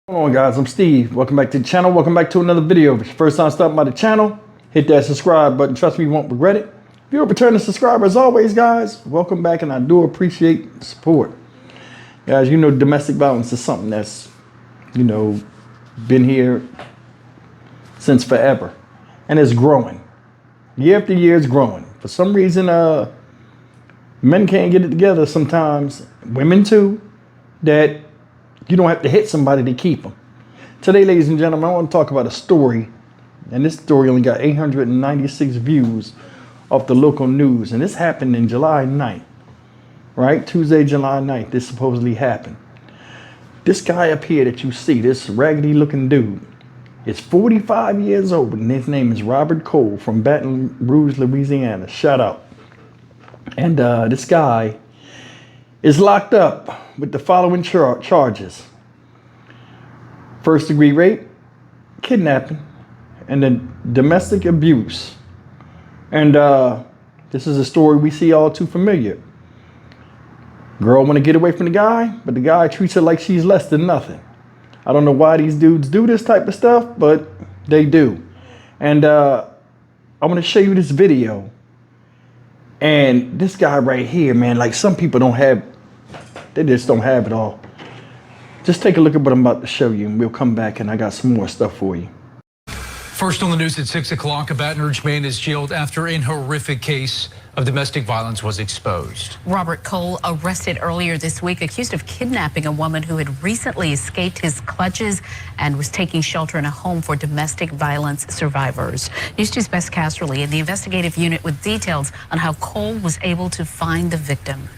What's going on, guys? I'm Steve. Welcome back to the channel. Welcome back to another video. If it's your first time stopping by the channel, hit that subscribe button. Trust me, you won't regret it. If you're a returning subscriber, as always, guys, welcome back, and I do appreciate the support. Guys, you know domestic violence is something that's, been here since forever, and it's growing. Year after year, it's growing. For some reason, men can't get it together sometimes, women too, that you don't have to hit somebody to keep them. Today, ladies and gentlemen, I want to talk about a story. And this story only got 896 views off the local news. And this happened in July 9th, right? Tuesday, July 9th, this supposedly happened. This guy up here that you see, this raggedy looking dude, is 45 years old. And his name is Robert Cole from Baton Rouge, Louisiana. Shout out. And this guy is locked up with the following charges: first-degree rape, kidnapping, and then domestic abuse. And this is a story we see all too familiar. Girl want to get away from the guy, but the guy treats her like she's less than nothing. I don't know why these dudes do this type of stuff, but they do. And I want to show you this video. And this guy right here, man, like some people don't have, they just don't have it all. Just take a look at what I'm about to show you, and we'll come back, and I got some more stuff for you. First on the news at 6 o'clock, a Baton Rouge man is jailed after a horrific case of domestic violence was exposed. Robert Cole arrested earlier this week, accused of kidnapping a woman who had recently escaped his clutches and was taking shelter in a home for domestic violence survivors. News 2's Bess Casterly in the investigative unit with details on how Cole was able to find the victim.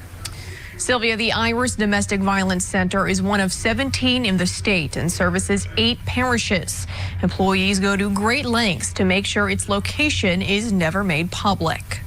Sylvia, the Iris Domestic Violence Center is one of 17 in the state and services 8 parishes. Employees go to great lengths to make sure its location is never made public.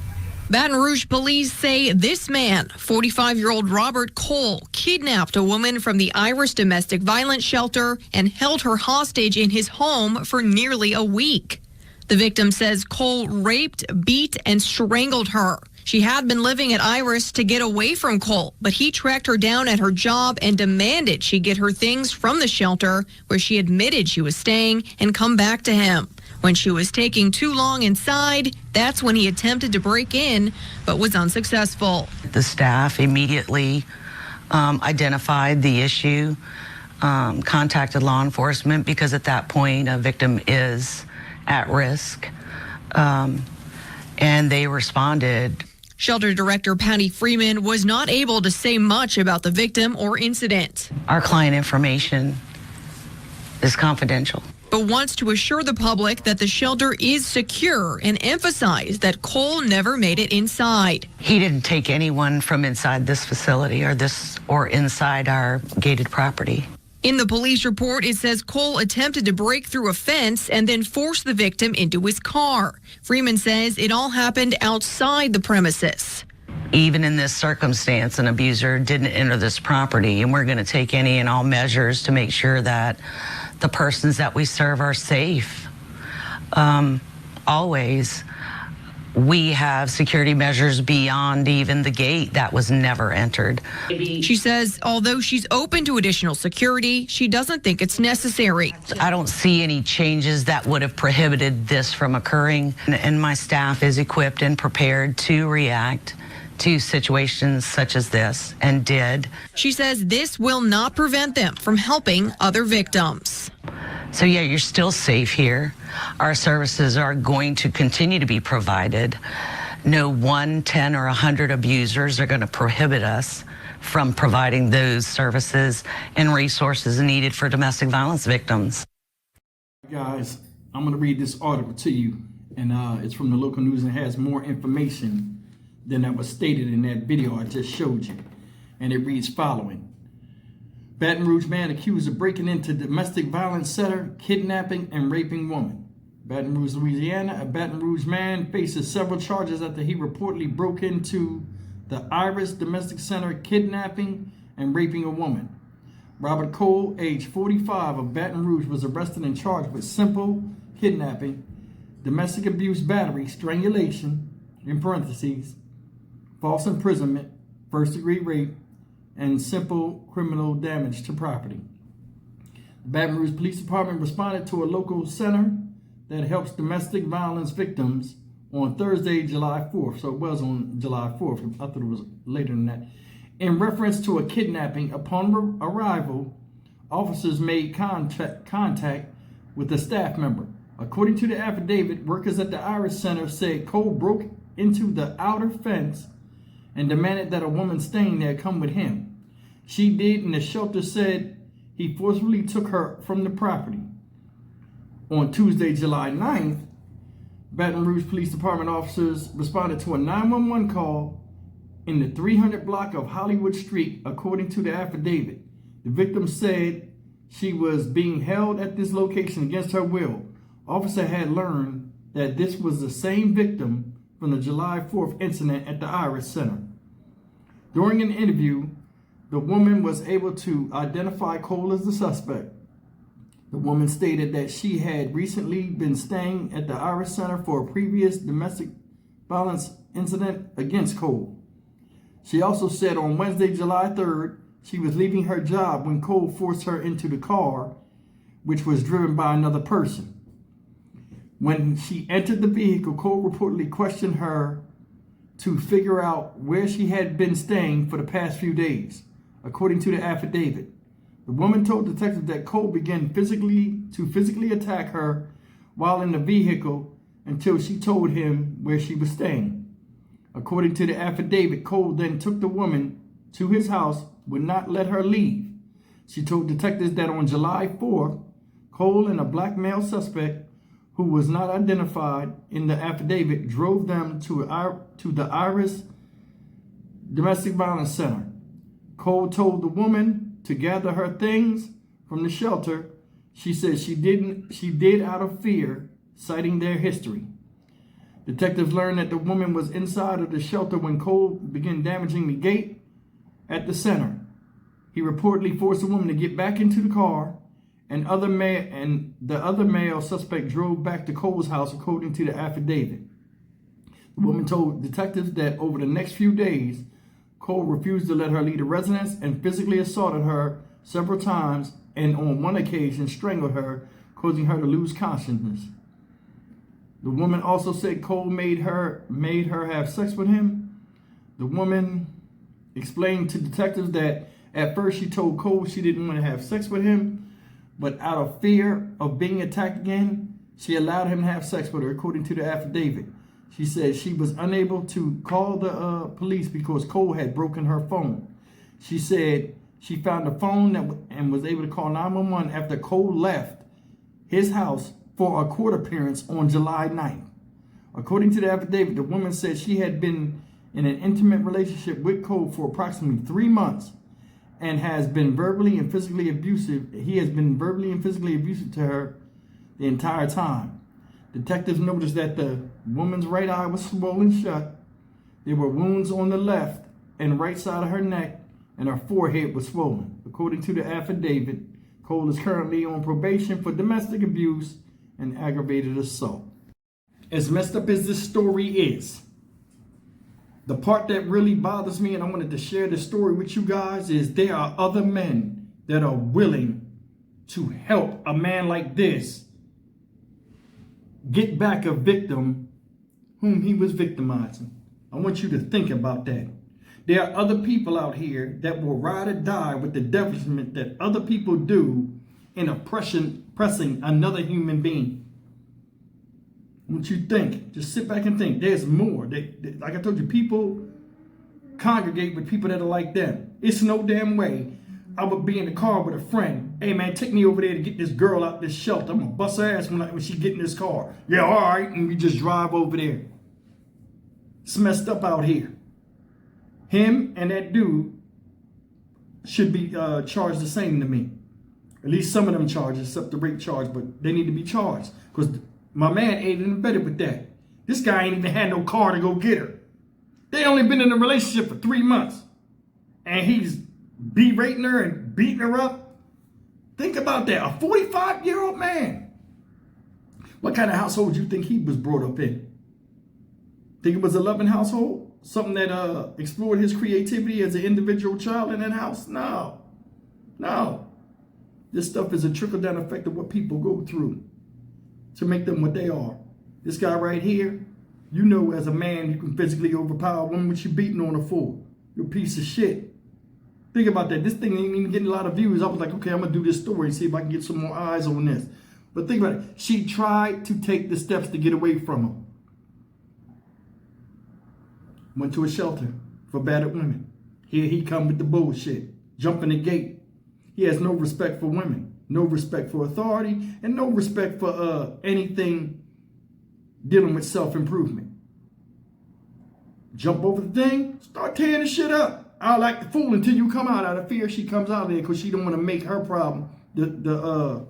Baton Rouge police say this man, 45-year-old Robert Cole, kidnapped a woman from the Iris Domestic Violence Shelter and held her hostage in his home for nearly a week. The victim says Cole raped, beat, and strangled her. She had been living at Iris to get away from Cole, but he tracked her down at her job and demanded she get her things from the shelter where she admitted she was staying and come back to him. When she was taking too long inside, that's when he attempted to break in, but was unsuccessful. The staff immediately identified the issue, contacted law enforcement, because at that point a victim is at risk, and they responded. Shelter Director Patty Freeman was not able to say much about the victim or incident. Our client information is confidential, but wants to assure the public that the shelter is secure and emphasize that Cole never made it inside. He didn't take anyone from inside this facility or inside our gated property. In the police report, it says Cole attempted to break through a fence and then force the victim into his car. Freeman says it all happened outside the premises. Even in this circumstance, an abuser didn't enter this property, and we're going to take any and all measures to make sure that the persons that we serve are safe. Always. We have security measures beyond even the gate that was never entered. She says although she's open to additional security, she doesn't think it's necessary. I don't see any changes that would have prohibited this from occurring, and my staff is equipped and prepared to react to situations such as this, and did. She says this will not prevent them from helping other victims. So yeah, you're still safe here. Our services are going to continue to be provided. No 1, 10, or 100 abusers are going to prohibit us from providing those services and resources needed for domestic violence victims. Guys, I'm going to read this article to you, and it's from the local news and has more information than that was stated in that video I just showed you. And it reads following: Baton Rouge man accused of breaking into domestic violence center, kidnapping and raping woman. Baton Rouge, Louisiana. A Baton Rouge man faces several charges after he reportedly broke into the Iris Domestic Center, kidnapping and raping a woman. Robert Cole, age 45, of Baton Rouge, was arrested and charged with simple kidnapping, domestic abuse, battery, strangulation, in parentheses, false imprisonment, first-degree rape, and simple criminal damage to property. The Baton Rouge Police Department responded to a local center that helps domestic violence victims on Thursday, July 4th. So it was on July 4th. I thought it was later than that. In reference to a kidnapping, upon arrival, officers made contact with a staff member. According to the affidavit, workers at the Iris Center said Cole broke into the outer fence and demanded that a woman staying there come with him. She did, and the shelter said he forcefully took her from the property. On Tuesday, July 9th, Baton Rouge Police Department officers responded to a 911 call in the 300 block of Hollywood Street. According to the affidavit, the victim said she was being held at this location against her will. Officer had learned that this was the same victim from the July 4th incident at the Iris Center. During an interview, the woman was able to identify Cole as the suspect. The woman stated that she had recently been staying at the Iris Center for a previous domestic violence incident against Cole. She also said on Wednesday, July 3rd, she was leaving her job when Cole forced her into the car, which was driven by another person. When she entered the vehicle, Cole reportedly questioned her to figure out where she had been staying for the past few days. According to the affidavit, the woman told detectives that Cole began physically attack her while in the vehicle until she told him where she was staying. According to the affidavit, Cole then took the woman to his house, would not let her leave. She told detectives that on July 4th, Cole and a black male suspect who was not identified in the affidavit drove them to the Iris Domestic Violence Center. Cole told the woman to gather her things from the shelter. She said she did out of fear, citing their history. Detectives learned that the woman was inside of the shelter when Cole began damaging the gate at the center. He reportedly forced the woman to get back into the car, and the other male suspect drove back to Cole's house, according to the affidavit. The woman told detectives that over the next few days, Cole refused to let her leave the residence and physically assaulted her several times, and on one occasion strangled her, causing her to lose consciousness. The woman also said Cole made her have sex with him. The woman explained to detectives that at first she told Cole she didn't want to have sex with him, but out of fear of being attacked again, she allowed him to have sex with her, according to the affidavit. She said she was unable to call the police because Cole had broken her phone. She said she found the phone and was able to call 911 after Cole left his house for a court appearance on July 9th. According to the affidavit, the woman said she had been in an intimate relationship with Cole for approximately 3 months and has been verbally and physically abusive. He has been verbally and physically abusive to her the entire time. Detectives noticed that the woman's right eye was swollen shut. There were wounds on the left and right side of her neck, and her forehead was swollen. According to the affidavit, Cole is currently on probation for domestic abuse and aggravated assault. As messed up as this story is, the part that really bothers me, and I wanted to share this story with you guys, is there are other men that are willing to help a man like this get back a victim whom he was victimizing. I want you to think about that. There are other people out here that will ride or die with the devilment that other people do in oppressing another human being. I want you to think. Just sit back and think. There's more. Like I told you, people congregate with people that are like them. It's no damn way I would be in the car with a friend. Hey, man, take me over there to get this girl out this shelter. I'm going to bust her ass when she get in this car. Yeah, all right. And we just drive over there. It's messed up out here. Him and that dude should be charged the same to me. At least some of them charges, except the rape charge, but they need to be charged. Because my man aided and abetted with that. This guy ain't even had no car to go get her. They only been in a relationship for 3 months. And he's berating her and beating her up. Think about that. A 45-year-old man. What kind of household do you think he was brought up in? Think it was a loving household? Something that explored his creativity as an individual child in that house? No. This stuff is a trickle-down effect of what people go through to make them what they are. This guy right here, you know as a man, you can physically overpower a woman what you beating on her for. You're a piece of shit. Think about that. This thing ain't even getting a lot of views. I was like, okay, I'm going to do this story and see if I can get some more eyes on this. But think about it. She tried to take the steps to get away from him. Went to a shelter for battered women. Here he come with the bullshit. Jumping the gate. He has no respect for women. No respect for authority. And no respect for anything dealing with self-improvement. Jump over the thing. Start tearing the shit up. I like the fool until you come out of fear. She comes out of there because she don't want to make her problem the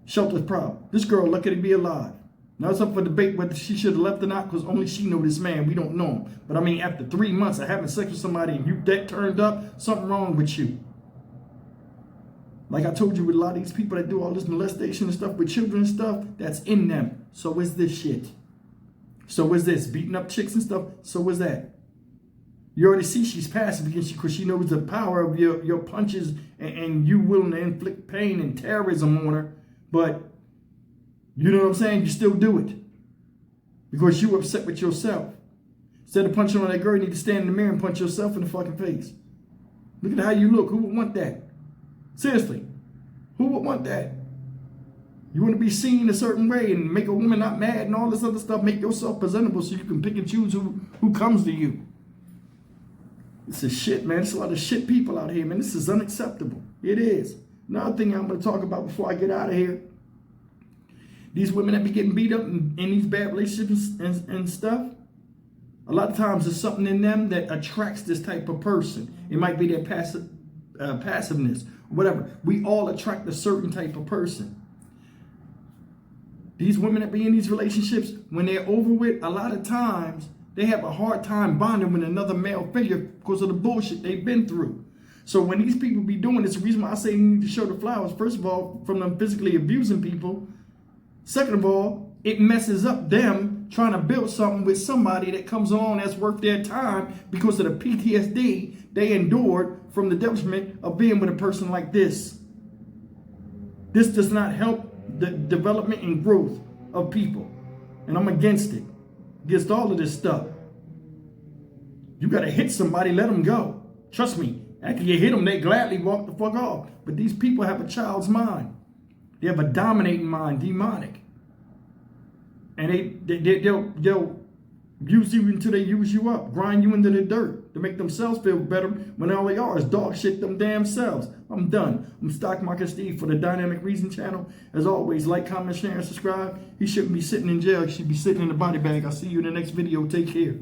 shelter's problem. This girl lucky to be alive. Now it's up for debate whether she should have left or not because only she know this man. We don't know him. But I mean, after 3 months of having sex with somebody and you that turned up, something wrong with you. Like I told you with a lot of these people that do all this molestation and stuff with children and stuff, that's in them. So is this shit. So is this. Beating up chicks and stuff. So is that. You already see she's passive because she knows the power of your punches and you willing to inflict pain and terrorism on her. But you know what I'm saying? You still do it because you upset with yourself. Instead of punching on that girl, you need to stand in the mirror and punch yourself in the fucking face. Look at how you look. Who would want that? Seriously, who would want that? You want to be seen a certain way and make a woman not mad and all this other stuff. Make yourself presentable so you can pick and choose who comes to you. This is shit, man. There's a lot of shit people out here, man. This is unacceptable. It is. Another thing I'm going to talk about before I get out of here. These women that be getting beat up in these bad relationships and stuff, a lot of times there's something in them that attracts this type of person. It might be their passiveness, whatever. We all attract a certain type of person. These women that be in these relationships, when they're over with, a lot of times they have a hard time bonding with another male figure because of the bullshit they've been through. So when these people be doing this, the reason why I say you need to show the flowers, first of all, from them physically abusing people. Second of all, it messes up them trying to build something with somebody that comes along that's worth their time because of the PTSD they endured from the detriment of being with a person like this. This does not help the development and growth of people. And I'm against it. Against all of this stuff. You got to hit somebody, let them go. Trust me. After you hit them, they gladly walk the fuck off. But these people have a child's mind. They have a dominating mind, demonic. And they'll use you until they use you up. Grind you into the dirt to make themselves feel better when all they are is dog shit them damn selves. I'm done. I'm Stock Market Steve for the Dynamic Reason channel. As always, like, comment, share, and subscribe. He shouldn't be sitting in jail. He should be sitting in the body bag. I'll see you in the next video. Take care.